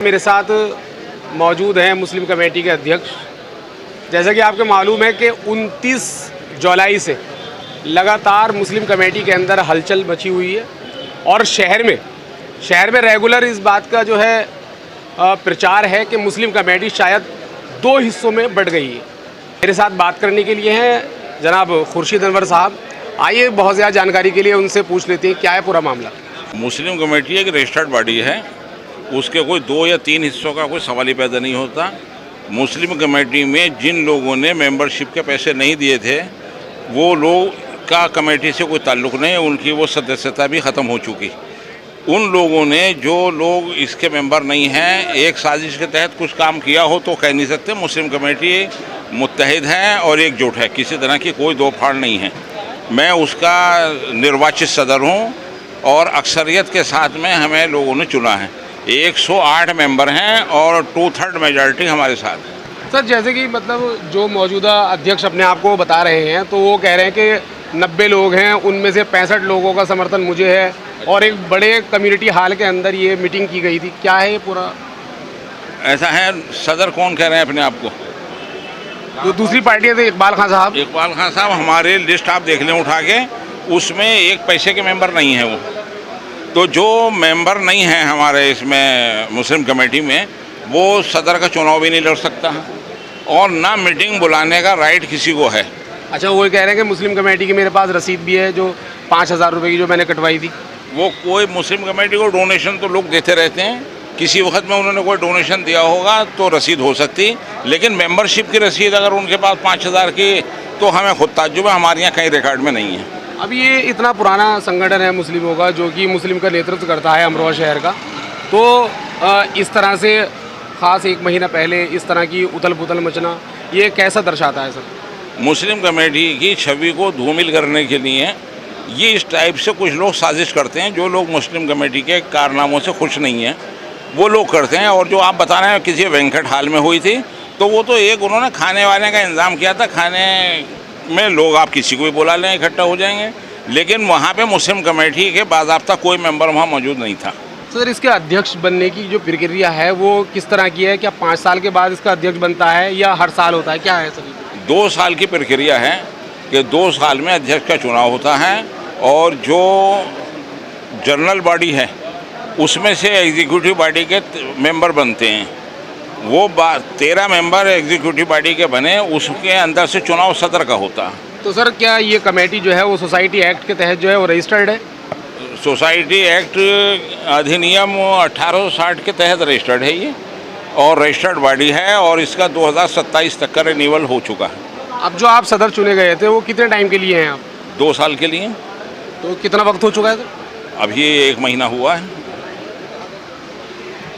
मेरे साथ मौजूद हैं मुस्लिम कमेटी के अध्यक्ष। जैसा कि आपको मालूम है कि 29 जुलाई से लगातार मुस्लिम कमेटी के अंदर हलचल मची हुई है और शहर में रेगुलर इस बात का जो है प्रचार है कि मुस्लिम कमेटी शायद 2 हिस्सों में बट गई है। मेरे साथ बात करने के लिए हैं जनाब खुर्शीद अनवर साहब। आइए बहुत ज़्यादा जानकारी के लिए उनसे पूछ लेते हैं क्या है पूरा मामला। मुस्लिम कमेटी एक रजिस्टर्ड बॉडी है, उसके कोई 2 या 3 हिस्सों का कोई सवाल ही पैदा नहीं होता। मुस्लिम कमेटी में जिन लोगों ने मेंबरशिप के पैसे नहीं दिए थे वो लोग का कमेटी से कोई ताल्लुक़ नहीं है, उनकी वो सदस्यता भी ख़त्म हो चुकी। उन लोगों ने जो लोग इसके मेंबर नहीं हैं, एक साजिश के तहत कुछ काम किया हो तो कह नहीं सकते। मुस्लिम कमेटी मुत्तहिद है और एकजुट है, किसी तरह की कोई दो फाड़ नहीं है। मैं उसका निर्वाचित सदर हूँ और अक्सरियत के साथ में हमें लोगों ने चुना है। 108 मेंबर हैं और 2/3 मेजॉरिटी हमारे साथ है। सर जैसे कि मतलब जो मौजूदा अध्यक्ष अपने आप को बता रहे हैं तो वो कह रहे हैं कि 90 लोग हैं, उनमें से 65 लोगों का समर्थन मुझे है और एक बड़े कम्युनिटी हॉल के अंदर ये मीटिंग की गई थी। क्या है ये पूरा? ऐसा है, सदर कौन कह रहे हैं अपने आप को? जो दूसरी पार्टी थे इकबाल खान साहब। इकबाल खान साहब हमारे लिस्ट आप देख लें उठा के, उसमें एक पैसे के मेंबर नहीं है वो। तो जो मेंबर नहीं है हमारे इसमें मुस्लिम कमेटी में, वो सदर का चुनाव भी नहीं लड़ सकता और ना मीटिंग बुलाने का राइट किसी को है। अच्छा, वो कह रहे हैं कि मुस्लिम कमेटी की मेरे पास रसीद भी है जो 5000 रुपये की जो मैंने कटवाई थी। वो कोई मुस्लिम कमेटी को डोनेशन तो लोग देते रहते हैं, किसी वक्त में उन्होंने कोई डोनेशन दिया होगा तो रसीद हो सकती, लेकिन मेंबरशिप की रसीद अगर उनके पास 5000 की तो हमें खुद ताज्जुब है, हमारे यहाँ कहीं रिकॉर्ड में नहीं है। अब ये इतना पुराना संगठन है मुस्लिमों का जो कि मुस्लिम का नेतृत्व करता है अमरोहा शहर का, तो इस तरह से ख़ास 1 महीना पहले इस तरह की उथल पुथल मचना ये कैसा दर्शाता है सर? मुस्लिम कमेटी की छवि को धूमिल करने के लिए ये इस टाइप से कुछ लोग साजिश करते हैं। जो लोग मुस्लिम कमेटी के कारनामों से खुश नहीं हैं वो लोग करते हैं। और जो आप बता रहे हैं किसी वेंकट हॉल में हुई थी, तो वो तो एक उन्होंने खाने वाले का इंतज़ाम किया था, खाने में लोग आप किसी को भी बुला लें इकट्ठा हो जाएंगे, लेकिन वहाँ पे मुस्लिम कमेटी के बाज़ाब्ता कोई मेंबर वहाँ मौजूद नहीं था। सर इसके अध्यक्ष बनने की जो प्रक्रिया है वो किस तरह की है? क्या 5 साल के बाद इसका अध्यक्ष बनता है या हर साल होता है, क्या है सर? 2 साल की प्रक्रिया है कि 2 साल में अध्यक्ष का चुनाव होता है और जो जनरल बॉडी है उसमें से एग्जीक्यूटिव बॉडी के मेंबर बनते हैं। वो 13 मेंबर एग्जीक्यूटिव बॉडी के बने, उसके अंदर से चुनाव सदर का होता है। तो सर क्या ये कमेटी जो है वो सोसाइटी एक्ट के तहत जो है वो रजिस्टर्ड है? सोसाइटी एक्ट अधिनियम 1860 के तहत रजिस्टर्ड है ये, और रजिस्टर्ड बॉडी है और इसका 2027 तक का रिन्यूअल हो चुका है। अब जो आप सदर चुने गए थे वो कितने टाइम के लिए हैं आप? 2 साल के लिए। तो कितना वक्त हो चुका है सर? अभी 1 महीना हुआ है।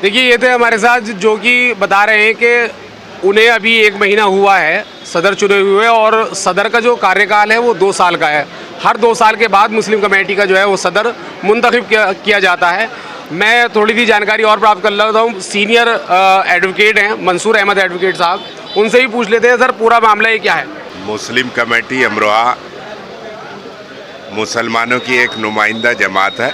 देखिए ये थे हमारे साथ जो कि बता रहे हैं कि उन्हें अभी 1 महीना हुआ है सदर चुने हुए और सदर का जो कार्यकाल है वो 2 साल का है। हर 2 साल के बाद मुस्लिम कमेटी का जो है वो सदर मुंतखब किया जाता है। मैं थोड़ी सी जानकारी और प्राप्त कर लेता हूँ। सीनियर एडवोकेट हैं मंसूर अहमद एडवोकेट साहब, उनसे ही पूछ लेते हैं सर पूरा मामला ये क्या है? मुस्लिम कमेटी अमरोहा मुसलमानों की एक नुमाइंदा जमात है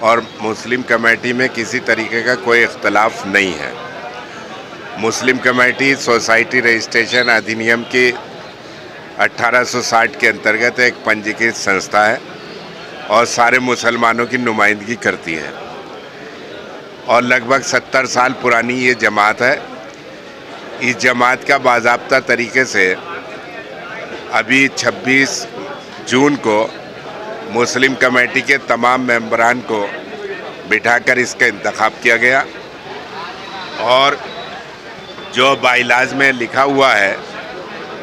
और मुस्लिम कमेटी में किसी तरीके का कोई इख्तलाफ नहीं है। मुस्लिम कमेटी सोसाइटी रजिस्ट्रेशन अधिनियम की 1860 के अंतर्गत एक पंजीकृत संस्था है और सारे मुसलमानों की नुमाइंदगी करती है और लगभग 70 साल पुरानी ये जमात है। इस जमात का बाज़ाब्ता तरीके से अभी 26 जून को मुस्लिम कमेटी के तमाम मेंबरान को बिठाकर इसका इंतखाब किया गया और जो बाइलाज में लिखा हुआ है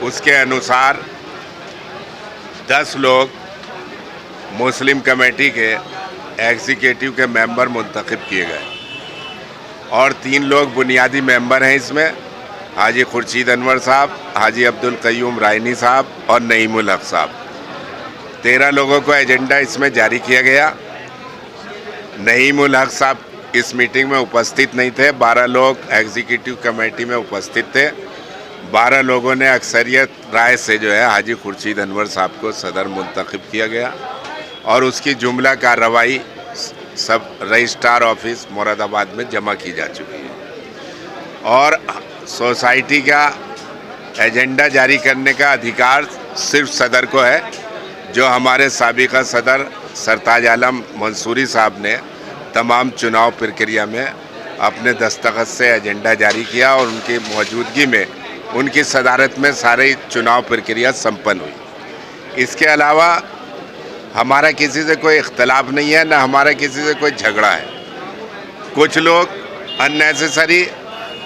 उसके अनुसार 10 लोग मुस्लिम कमेटी के एग्जीक्यूटिव के मेंबर मुंतखब किए गए और 3 लोग बुनियादी मेंबर हैं इसमें, हाजी खुर्शीद अनवर साहब, हाजी अब्दुल क़य्यूम रायनी साहब और नईमुल हक साहब। 13 लोगों को एजेंडा इसमें जारी किया गया। नईमुल हक साहब इस मीटिंग में उपस्थित नहीं थे। 12 लोग एग्जीक्यूटिव कमेटी में उपस्थित थे। 12 लोगों ने अक्सरियत राय से जो है हाजी खुर्शीद अनवर साहब को सदर मुंतखब किया गया और उसकी जुमला कार्रवाई सब रजिस्ट्रार ऑफिस मुरादाबाद में जमा की जा चुकी है और सोसाइटी का एजेंडा जारी करने का अधिकार सिर्फ सदर को है, जो हमारे साबिका सदर सरताज आलम मंसूरी साहब ने तमाम चुनाव प्रक्रिया में अपने दस्तखत से एजेंडा जारी किया और उनकी मौजूदगी में उनकी सदारत में सारी चुनाव प्रक्रिया संपन्न हुई। इसके अलावा हमारा किसी से कोई इख्तलाफ नहीं है, न हमारा किसी से कोई झगड़ा है। कुछ लोग अननेसेसरी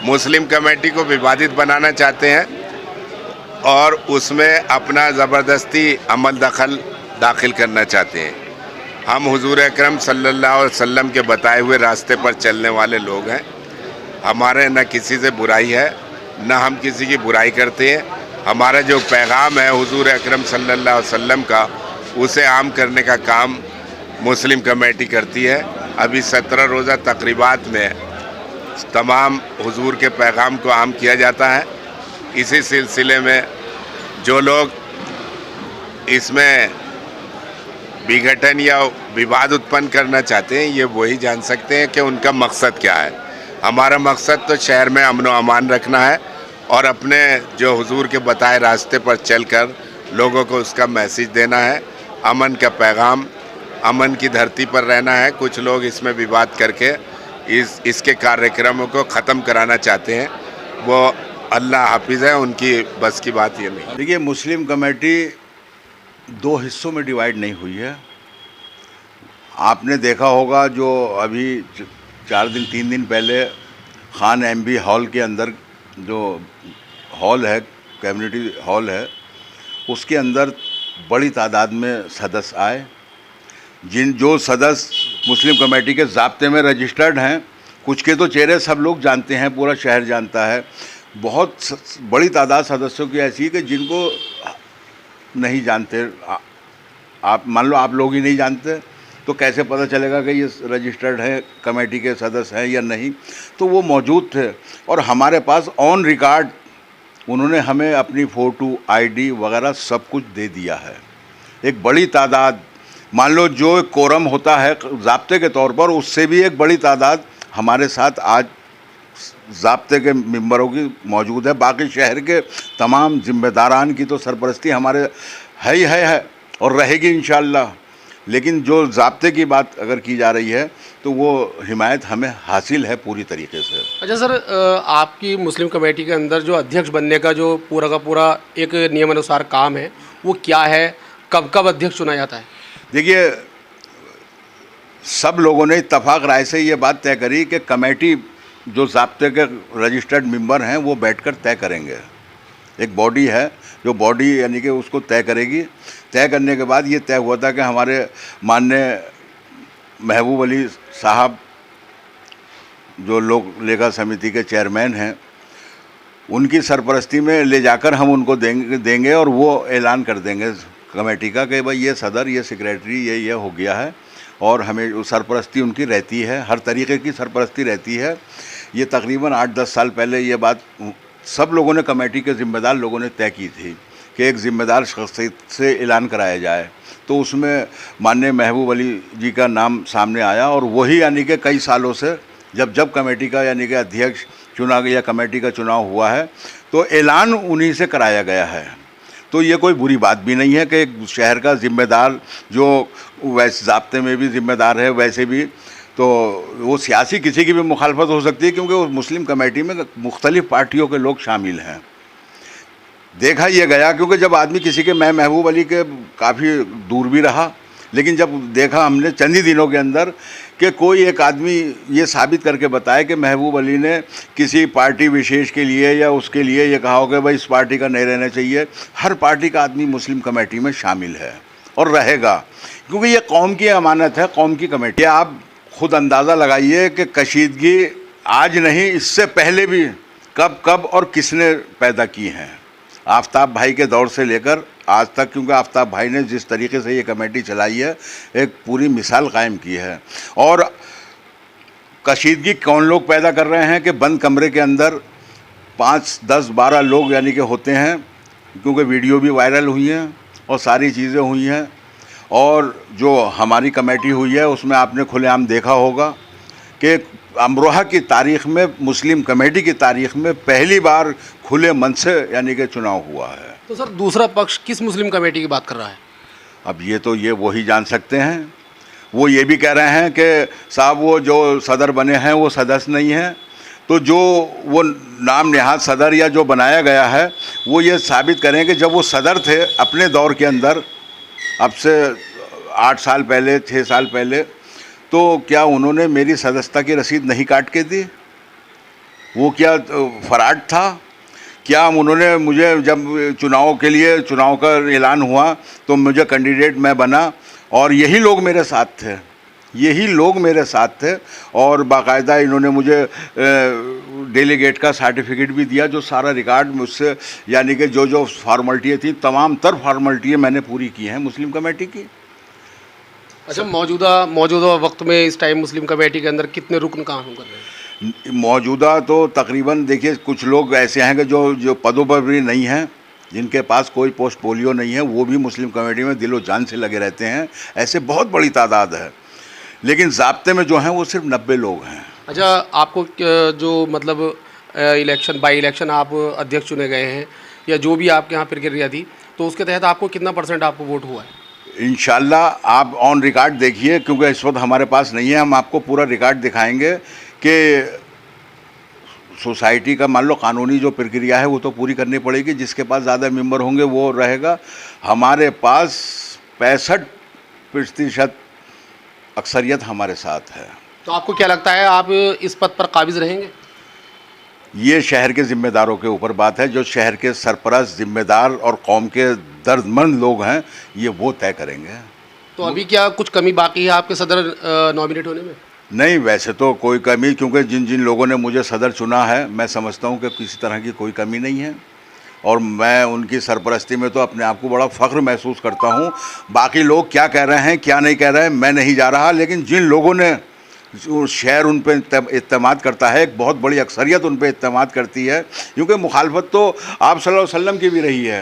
मुस्लिम कमेटी को विवादित बनाना चाहते हैं और उसमें अपना ज़बरदस्ती अमल दखल दाखिल करना चाहते हैं। हम हुजूर अकरम सल्लल्लाहु अलैहि वसल्लम के बताए हुए रास्ते पर चलने वाले लोग हैं। हमारे न किसी से बुराई है, न हम किसी की बुराई करते हैं। हमारा जो पैगाम है हुजूर अकरम सल्लल्लाहु अलैहि वसल्लम का, उसे आम करने का काम मुस्लिम कमेटी करती है। अभी 17 रोज़ा तकरीबात में तमाम हुजूर के पैगाम को आम किया जाता है। इसी सिलसिले में जो लोग इसमें विघटन या विवाद उत्पन्न करना चाहते हैं, ये वही जान सकते हैं कि उनका मकसद क्या है। हमारा मकसद तो शहर में अमन व अमान रखना है और अपने जो हुजूर के बताए रास्ते पर चलकर लोगों को उसका मैसेज देना है। अमन का पैगाम, अमन की धरती पर रहना है। कुछ लोग इसमें विवाद करके इसके कार्यक्रमों को ख़त्म कराना चाहते हैं, वो अल्लाह हाफिज़ है, उनकी बस की बात ये नहीं। देखिए, मुस्लिम कमेटी 2 हिस्सों में डिवाइड नहीं हुई है। आपने देखा होगा जो अभी 3 दिन पहले खान एमबी हॉल के अंदर जो हॉल है, कम्युनिटी हॉल है, उसके अंदर बड़ी तादाद में सदस्य आए। जो सदस्य मुस्लिम कमेटी के ज़ाब्ते में रजिस्टर्ड हैं, कुछ के तो चेहरे सब लोग जानते हैं, पूरा शहर जानता है। बहुत बड़ी तादाद सदस्यों की ऐसी है कि जिनको नहीं जानते। आप मान लो आप लोग ही नहीं जानते तो कैसे पता चलेगा कि ये रजिस्टर्ड है, कमेटी के सदस्य हैं या नहीं। तो वो मौजूद थे और हमारे पास ऑन रिकॉर्ड उन्होंने हमें अपनी फ़ोटो, आईडी वगैरह सब कुछ दे दिया है। एक बड़ी तादाद, मान लो जो कोरम होता है ज़ाब्ते के तौर पर, उससे भी एक बड़ी तादाद हमारे साथ आज ज़ाब्ते के मेंबरों की मौजूद है। बाकी शहर के तमाम जिम्मेदारान की तो सरपरस्ती हमारे है ही है और रहेगी इंशाअल्लाह। लेकिन जो ज़ाब्ते की बात अगर की जा रही है तो वो हिमायत हमें हासिल है पूरी तरीके से। अच्छा सर, आपकी मुस्लिम कमेटी के अंदर जो अध्यक्ष बनने का जो पूरा का पूरा एक नियमानुसार काम है, वो क्या है? कब कब अध्यक्ष चुना जाता है? देखिए, सब लोगों ने इत्तफाक राय से ये बात तय करी कि कमेटी जो ज़ाब्ते के रजिस्टर्ड मेंबर हैं वो बैठकर तय करेंगे। एक बॉडी है जो बॉडी यानी कि उसको तय करेगी। तय करने के बाद ये तय हुआ था कि हमारे माननीय महबूब अली साहब जो लोक लेखा समिति के चेयरमैन हैं, उनकी सरपरस्ती में ले जाकर हम उनको देंगे और वो ऐलान कर देंगे कमेटी का कि भाई ये सदर, ये सेक्रेटरी, ये हो गया है। और हमें सरपरस्ती उनकी रहती है, हर तरीके की सरपरस्ती रहती है। ये तकरीबन 8-10 साल पहले ये बात सब लोगों ने, कमेटी के ज़िम्मेदार लोगों ने तय की थी कि एक ज़िम्मेदार शख्सियत से ऐलान कराया जाए। तो उसमें माननीय महबूब अली जी का नाम सामने आया और वही यानी कि कई सालों से जब कमेटी का यानी कि अध्यक्ष चुना गया, कमेटी का चुनाव हुआ है, तो ऐलान उन्हीं से कराया गया है। तो ये कोई बुरी बात भी नहीं है कि एक शहर का ज़िम्मेदार जो वैसे ज़ाब्ते में भी ज़िम्मेदार है, वैसे भी तो वो सियासी किसी की भी मुखालफत हो सकती है, क्योंकि उस मुस्लिम कमेटी में मुख्तलिफ़ पार्टियों के लोग शामिल हैं। देखा ये गया, क्योंकि जब आदमी किसी के, मैं महबूब अली के काफ़ी दूर भी रहा, लेकिन जब देखा हमने चंद ही दिनों के अंदर कि कोई एक आदमी ये साबित करके बताया कि महबूब अली ने किसी पार्टी विशेष के लिए या उसके लिए ये कहा हो कि भाई इस पार्टी का नहीं रहना चाहिए। हर पार्टी का आदमी मुस्लिम कमेटी में शामिल है और रहेगा, क्योंकि ये कौम की अमानत है, कौम की कमेटी। आप खुद अंदाज़ा लगाइए कि कशीदगी आज नहीं, इससे पहले भी कब और किसने पैदा की हैं। आफ्ताब भाई के दौर से लेकर आज तक, क्योंकि आफ्ताब भाई ने जिस तरीके से ये कमेटी चलाई है, एक पूरी मिसाल कायम की है। और कशीदगी कौन लोग पैदा कर रहे हैं कि बंद कमरे के अंदर 5, 10, 12 लोग यानी कि होते हैं, क्योंकि वीडियो भी वायरल हुई हैं और सारी चीज़ें हुई हैं। और जो हमारी कमेटी हुई है उसमें आपने खुलेआम देखा होगा कि अमरोहा की तारीख़ में, मुस्लिम कमेटी की तारीख़ में पहली बार खुले मन से यानी कि चुनाव हुआ है। तो सर दूसरा पक्ष किस मुस्लिम कमेटी की बात कर रहा है? अब ये वही जान सकते हैं। वो ये भी कह रहे हैं कि साहब वो जो सदर बने हैं वो सदस्य नहीं हैं, तो जो वो नाम नेहाद सदर या जो बनाया गया है वो ये साबित करें कि जब वो सदर थे अपने दौर के अंदर, अब से 8 साल पहले, 6 साल पहले, तो क्या उन्होंने मेरी सदस्यता की रसीद नहीं काट के दी? वो क्या फराड था? क्या उन्होंने मुझे जब चुनाव के लिए, चुनाव का ऐलान हुआ तो मुझे कैंडिडेट मैं बना और यही लोग मेरे साथ थे, यही लोग मेरे साथ थे और बाकायदा इन्होंने मुझे डेलीगेट का सर्टिफिकेट भी दिया, जो सारा रिकॉर्ड मुझसे, यानी कि जो जो फॉर्मेलिटियाँ थी तमाम तर फॉर्मेलिटियाँ मैंने पूरी की हैं मुस्लिम कमेटी की। अच्छा, मौजूदा वक्त में इस टाइम मुस्लिम कमेटी के अंदर कितने रुकन काम कर रहे हैं? मौजूदा तो तकरीबन देखिए कुछ लोग ऐसे हैं कि जो पदों पर भी नहीं हैं, जिनके पास कोई पोर्टफोलियो नहीं है, वो भी मुस्लिम कमेटी में दिलो जान से लगे रहते हैं। ऐसे बहुत बड़ी तादाद है, लेकिन ज़ाब्ते में जो हैं वो सिर्फ 90 लोग हैं। अच्छा, आपको जो मतलब बाई इलेक्शन आप अध्यक्ष चुने गए हैं या जो भी आपके यहाँ प्रक्रिया थी, तो उसके तहत आपको कितना % आपको वोट हुआ है? इंशाल्लाह आप ऑन रिकॉर्ड देखिए, क्योंकि इस वक्त हमारे पास नहीं है, हम आपको पूरा रिकॉर्ड दिखाएंगे कि सोसाइटी का मान लो कानूनी जो प्रक्रिया है वो तो पूरी करनी पड़ेगी, जिसके पास ज़्यादा मेंबर होंगे वो रहेगा। हमारे पास 65% अक्सरियत हमारे साथ है। तो आपको क्या लगता है आप इस पद पर काबिज रहेंगे? ये शहर के ज़िम्मेदारों के ऊपर बात है, जो शहर के सरपरस्त, ज़िम्मेदार और कौम के दर्दमंद लोग हैं, ये वो तय करेंगे। तो अभी क्या कुछ कमी बाकी है आपके सदर नॉमिनेट होने में? नहीं, वैसे तो कोई कमी, क्योंकि जिन जिन लोगों ने मुझे सदर चुना है, मैं समझता हूँ कि किसी तरह की कोई कमी नहीं है और मैं उनकी सरपरस्ती में तो अपने आप को बड़ा फ़ख्र महसूस करता हूँ। बाकी लोग क्या कह रहे हैं, क्या नहीं कह रहे हैं, मैं नहीं जा रहा, लेकिन जिन लोगों ने, जो शहर उन पर इत्तेमाद करता है, एक बहुत बड़ी अक्सरियत उन पर इत्तेमाद करती है, क्योंकि मुखालफत तो आप सल्लल्लाहु अलैहि वसल्लम की भी रही है।